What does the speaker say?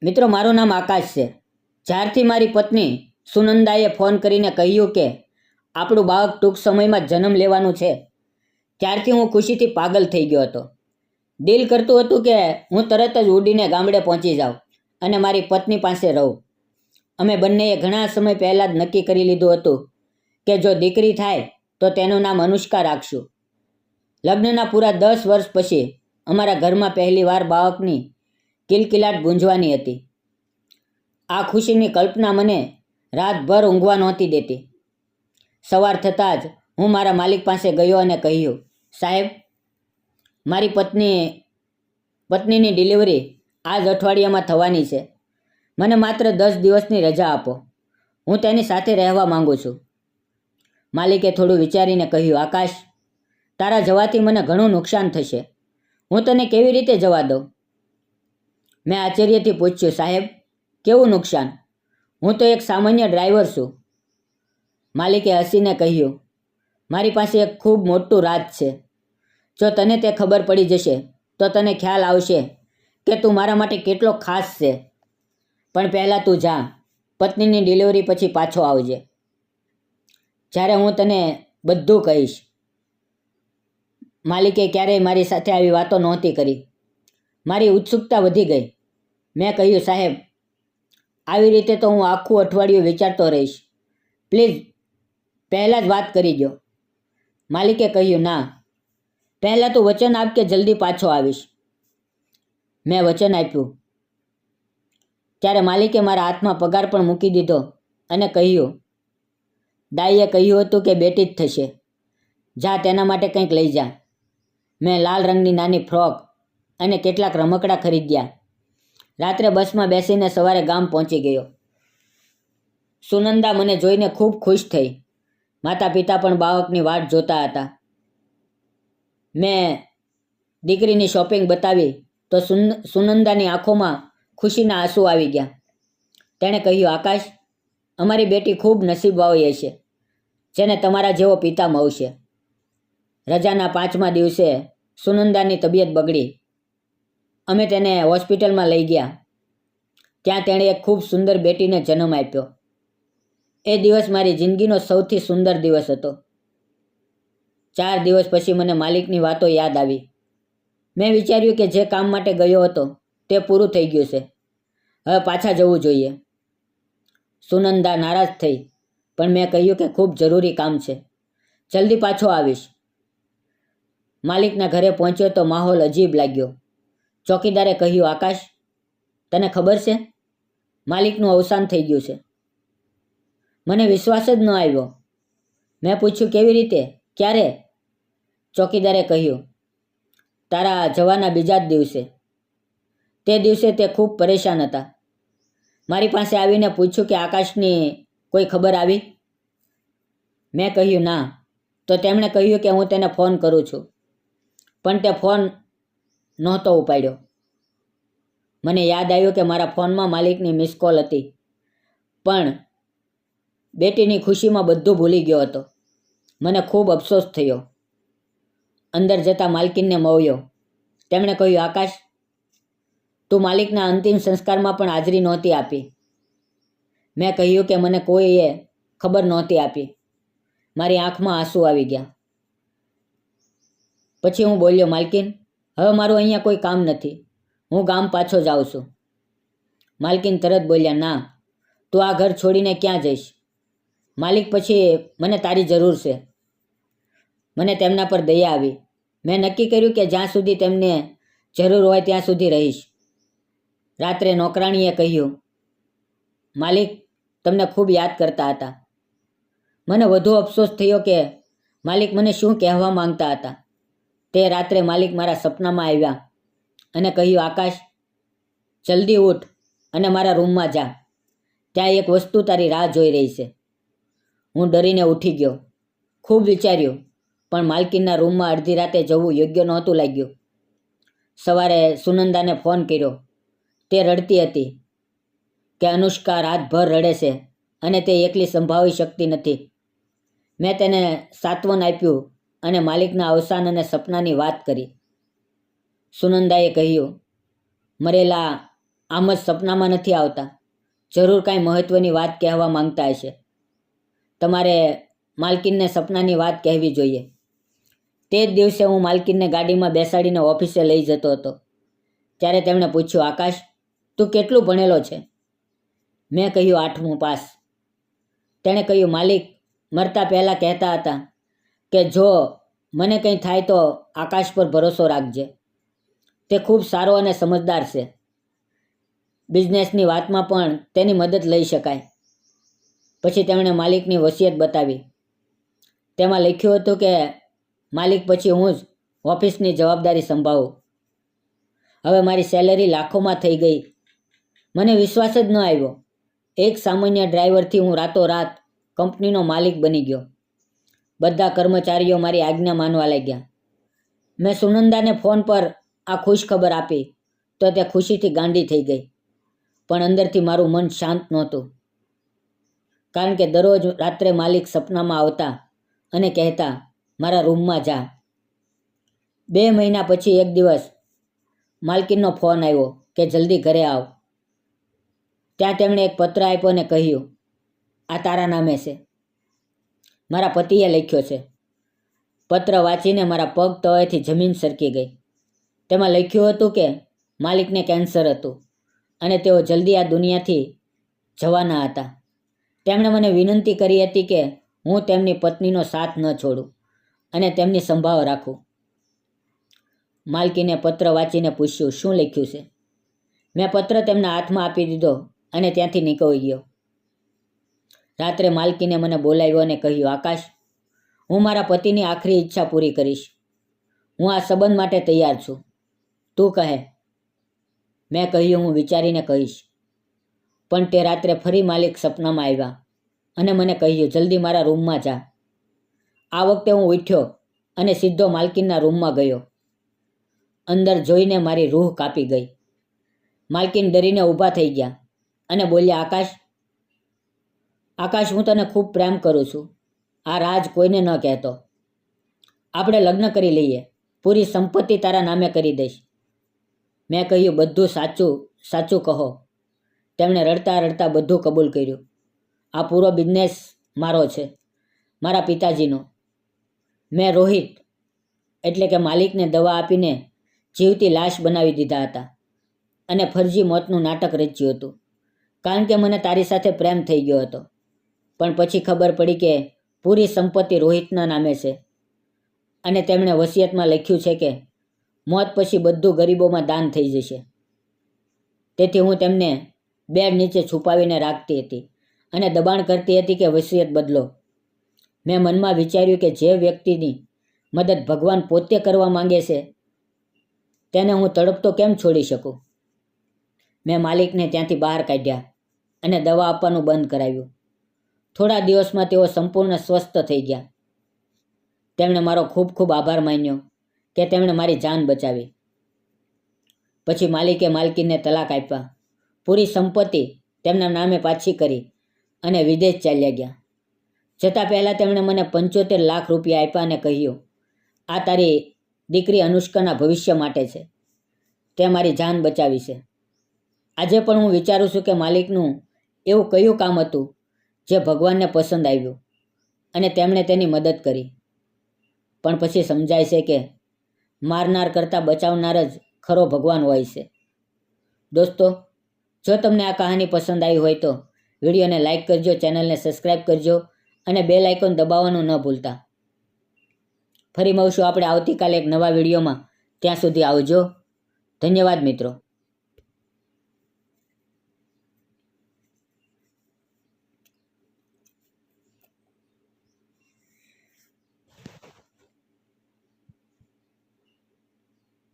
મિત્રો, મારું નામ આકાશ છે. જ્યારથી મારી પત્ની સુનંદાએ ફોન કરીને કહ્યું કે આપણું બાળક ટૂંક સમયમાં જન્મ લેવાનું છે, ત્યારથી હું ખુશીથી પાગલ થઈ ગયો હતો. દિલ કરતું હતું કે હું તરત જ ઉડીને ગામડે પહોંચી જાઉં અને મારી પત્ની પાસે રહું. અમે બંનેએ ઘણા સમય પહેલાં જ નક્કી કરી લીધું હતું કે જો દીકરી થાય તો તેનું નામ અનુષ્કા રાખશું. લગ્નના પૂરા 10 વર્ષ પછી અમારા ઘરમાં પહેલીવાર બાળકની કિલકિલાટ ગુંજવાની હતી. આ ખુશીની કલ્પના મને રાતભર ઊંઘવા નહોતી દેતી. સવાર થતાં જ હું મારા માલિક પાસે ગયો અને કહ્યું, સાહેબ, મારી પત્નીની ડિલિવરી આ જ અઠવાડિયામાં થવાની છે. મને માત્ર 10 દિવસની રજા આપો. હું તેની સાથે રહેવા માંગુ છું. માલિકે થોડું વિચારીને કહ્યું, આકાશ, તારા જવાથી મને ઘણું નુકસાન થશે. હું તને કેવી રીતે જવા દઉં? મેં આશ્ચર્યથી પૂછ્યું, સાહેબ, કેવું નુકસાન? હું તો એક સામાન્ય ડ્રાઈવર છું. માલિકે હસીને કહ્યું, મારી પાસે એક ખૂબ મોટું રાજ છે. જો તને તે ખબર પડી જશે તો તને ખ્યાલ આવશે કે તું મારા માટે કેટલો ખાસ છે. પણ પહેલાં તું જા, પત્નીની ડિલિવરી પછી પાછો આવજે. જ્યારે હું તને બધું કહીશ. માલિકે ક્યારેય મારી સાથે આવી વાતો નહોતી કરી. મારી ઉત્સુકતા વધી ગઈ. મેં કહ્યું, સાહેબ, આવી રીતે તો હું આખું અઠવાડિયું વિચારતો રહીશ. પ્લીઝ પહેલાં જ વાત કરી દો. માલિકે કહ્યું, ના, પહેલાં તું વચન આપ કે જલ્દી પાછો આવીશ. મેં વચન આપ્યું. ત્યારે માલિકે મારા હાથમાં પગાર પણ મૂકી દીધો અને કહ્યું, દાઈએ કહ્યું હતું કે બેટી જ થશે. જા, તેના માટે કંઈક લઈ જા. મેં લાલ રંગની નાની ફ્રોક અને કેટલાક રમકડાં ખરીદ્યા. રાત્રે બસમાં બેસીને સવારે ગામ પહોંચી ગયો. સુનંદા મને જોઈને ખૂબ ખુશ થઈ. માતા પિતા પણ બાળકની વાટ જોતા હતા. મેં દીકરીની શોપિંગ બતાવી તો સુનંદાની આંખોમાં ખુશીના આંસુ આવી ગયા. તેણે કહ્યું, આકાશ, અમારી બેટી ખૂબ નસીબવાળી હશે જેને તમારા જેવો પિતા મળશે. રજાના 5મા દિવસે સુનંદાની તબિયત બગડી. અમે તેને હોસ્પિટલમાં લઈ ગયા. ત્યાં તેણે એક ખૂબ સુંદર બેટીને જન્મ આપ્યો. એ દિવસ મારી જિંદગીનો સૌથી સુંદર દિવસ હતો. 4 દિવસ પછી મને માલિકની વાતો યાદ આવી. મેં વિચાર્યું કે જે કામ માટે ગયો હતો તે પૂરું થઈ ગયું છે. હવે પાછા જવું જોઈએ. સુનંદા નારાજ થઈ, પણ મેં કહ્યું કે ખૂબ જરૂરી કામ છે. જલ્દી પાછો આવીશ. માલિકના ઘરે પહોંચ્યો તો માહોલ અજીબ લાગ્યો. ચોકીદારે કહ્યું, આકાશ, તને ખબર છે, માલિકનું અવસાન થઈ ગયું છે. મને વિશ્વાસ જ ન આવ્યો. મેં પૂછ્યું, કેવી રીતે? ક્યારે? ચોકીદારે કહ્યું, તારા જવાના બીજા જ દિવસે. તે દિવસે તે ખૂબ પરેશાન હતા. મારી પાસે આવીને પૂછ્યું કે આકાશની કોઈ ખબર આવી? મેં કહ્યું, ના. તો તેમણે કહ્યું કે હું તેને ફોન કરું છું, પણ તે ફોન નહોતો ઉપાડ્યો. મને યાદ આવ્યું કે મારા ફોનમાં માલિકની મિસ કોલ હતી, પણ બેટીની ખુશીમાં બધું ભૂલી ગયો હતો. મને ખૂબ અફસોસ થયો. અંદર જતા માલકીનને મળ્યો. તેમણે કહ્યું, આકાશ, તું માલિકના અંતિમ સંસ્કારમાં પણ હાજરી નહોતી આપી. મેં કહ્યું કે મને કોઈએ ખબર નહોતી આપી. મારી આંખમાં આંસુ આવી ગયા. પછી હું બોલ્યો, માલકીન, હવે મારું અહીંયા કોઈ કામ નથી. હું ગામ પાછો જાઉં છું. માલકીન તરત બોલ્યા, ના, તું આ ઘર છોડીને ક્યાં જઈશ? માલિક, પછી મને તારી જરૂર છે. મને તેમના પર દયા આવી. મેં નક્કી કર્યું કે જ્યાં સુધી તેમને જરૂર હોય ત્યાં સુધી રહીશ. રાત્રે નોકરાણીએ કહ્યું, માલિક તમને ખૂબ યાદ કરતા હતા. મને વધુ અફસોસ થયો કે માલિક મને શું કહેવા માંગતા હતા. તે રાત્રે માલિક મારા સપનામાં આવ્યા અને કહ્યું, આકાશ, જલ્દી ઉઠ અને મારા રૂમમાં જા. ત્યાં એક વસ્તુ તારી રાહ જોઈ રહી છે. હું ડરીને ઉઠી ગયો. ખૂબ વિચાર્યું, પણ માલકીનના રૂમમાં અડધી રાતે જવું યોગ્ય નહોતું લાગ્યું. સવારે સુનંદાને ફોન કર્યો. તે રડતી હતી કે અનુષ્કા રાતભર રડે છે અને તે એકલી સંભાળી શકતી નથી. મેં તેને સાંત્વન આપ્યું અને માલિકના અવસાન અને સપનાની વાત કરી. સુનંદાએ કહ્યું, મરેલા આમ જ સપનામાં નથી આવતા. જરૂર કાંઈ મહત્ત્વની વાત કહેવા માંગતા હશે. તમારે માલકીનને સપનાની વાત કહેવી જોઈએ. તે જ દિવસે હું માલકીનને ગાડીમાં બેસાડીને ઓફિસે લઈ જતો હતો. ત્યારે તેમણે પૂછ્યું, આકાશ, તું કેટલું ભણેલો છે? મેં કહ્યું, 8મું પાસ. તેણે કહ્યું, માલિક મરતા પહેલાં કહેતા હતા કે જો મને કંઈ થાય તો આકાશ પર ભરોસો રાખજે. તે ખૂબ સારો અને સમજદાર છે. બિઝનેસની વાતમાં પણ તેની મદદ લઈ શકાય. પછી તેમણે માલિકની વસિયત બતાવી. તેમાં લખ્યું હતું કે માલિક પછી હું જ ઓફિસની જવાબદારી સંભાળું. હવે મારી સેલેરી લાખોમાં થઈ ગઈ. મને વિશ્વાસ જ ન આવ્યો. એક સામાન્ય ડ્રાઈવરથી હું રાતોરાત કંપનીનો માલિક બની ગયો. બધા કર્મચારીઓ મારી આજ્ઞા માનવા લાગ્યા. મેં સુનંદાને ફોન પર આ ખુશખબર આપી તો તે ખુશીથી ગાંડી થઈ ગઈ. પણ અંદરથી મારું મન શાંત નહોતું. કારણ કે દરરોજ રાત્રે માલિક સપનામાં આવતા અને કહેતા, મારા રૂમમાં જા. 2 મહિના પછી એક દિવસ માલકીનનો ફોન આવ્યો કે જલ્દી ઘરે આવ. ત્યાં તેમણે એક પત્ર આપ્યો અને કહ્યું, આ તારા નામે છે. મારા પતિએ લખ્યો છે. પત્ર વાંચીને મારા પગ તળેથી જમીન સરકી ગઈ. તેમાં લખ્યું હતું કે માલિકને કેન્સર હતું અને તેઓ જલ્દી આ દુનિયાથી જવાના હતા. તેમણે મને વિનંતી કરી હતી કે હું તેમની પત્નીનો સાથ ન છોડું અને તેમની સંભાળ રાખું. માલકીને પત્ર વાંચીને પૂછ્યું, શું લખ્યું છે? મેં પત્ર તેમના હાથમાં આપી દીધો અને ત્યાંથી નીકળી ગયો. રાત્રે માલકીને મને બોલાવ્યો અને કહ્યું, આકાશ, હું મારા પતિની આખરી ઈચ્છા પૂરી કરીશ. હું આ સંબંધ માટે તૈયાર છું. તું કહે. મેં કહ્યું, હું વિચારીને કહીશ. પણ તે રાત્રે ફરી માલિક સપનામાં આવ્યા અને મને કહ્યું, જલ્દી મારા રૂમમાં જા. આ વખતે હું ઉઠ્યો અને સીધો માલકીનના રૂમમાં ગયો. અંદર જોઈને મારી રૂહ કાપી ગઈ. માલકીન ડરીને ઊભા થઈ ગયા અને બોલ્યા, આકાશ, આકાશ, હું તને ખૂબ પ્રેમ કરું છું. આ રાજ કોઈને ન કહેતો. આપણે લગ્ન કરી લઈએ. પૂરી સંપત્તિ તારા નામે કરી દઈશ. મેં કહ્યું, બધું સાચું સાચું કહો. તેમણે રડતા રડતા બધું કબૂલ કર્યું. આ પૂરો બિઝનેસ મારો છે, મારા પિતાજીનો. મેં રોહિત એટલે કે માલિકને દવા આપીને જીવતી લાશ બનાવી દીધા હતા અને ફરજી મોતનું નાટક રચ્યું હતું. કારણ કે મને તારી સાથે પ્રેમ થઈ ગયો હતો. પણ પછી ખબર પડી કે પૂરી સંપત્તિ રોહિતના નામે છે અને તેમણે વસિયતમાં લખ્યું છે કે મોત પછી બધું ગરીબોમાં દાન થઈ જશે. તેથી હું તેમને બેડ નીચે છુપાવીને રાખતી હતી અને દબાણ કરતી હતી કે વસિયત બદલો. મેં મનમાં વિચાર્યું કે જે વ્યક્તિની મદદ ભગવાન પોતે કરવા માંગે છે તેને હું તડપતો કેમ છોડી શકું. મેં માલિકને ત્યાંથી બહાર કાઢ્યા અને દવા આપવાનું બંધ કરાવ્યું. થોડા દિવસમાં તેઓ સંપૂર્ણ સ્વસ્થ થઈ ગયા. તેમણે મારો ખૂબ ખૂબ આભાર માન્યો કે તેમણે મારી જાન બચાવી. પછી માલિકે માલકીનને તલાક આપ્યા. પૂરી સંપત્તિ તેમના નામે પાછી કરી અને વિદેશ ચાલ્યા ગયા. જતાં પહેલાં તેમણે મને 75 લાખ રૂપિયા આપ્યા અને કહ્યું, આ તારી દીકરી અનુષ્કાના ભવિષ્ય માટે છે. તે મારી જાન બચાવી છે. આજે પણ હું વિચારું છું કે માલિકનું એવું કયું કામ હતું જે ભગવાનને પસંદ આવ્યું અને તેમણે તેની મદદ કરી. પણ પછી સમજાય છે કે મારનાર કરતાં બચાવનાર જ ખરો ભગવાન હોય છે. દોસ્તો, જો તમને આ કહાની પસંદ આવી હોય તો વિડીયોને લાઇક કરજો, ચેનલને સબસ્ક્રાઈબ કરજો અને બેલ આઇકોન દબાવવાનું ન ભૂલતા. ફરી મળશું આપણે આવતીકાલે એક નવા વિડીયોમાં. ત્યાં સુધી આવજો. ધન્યવાદ મિત્રો.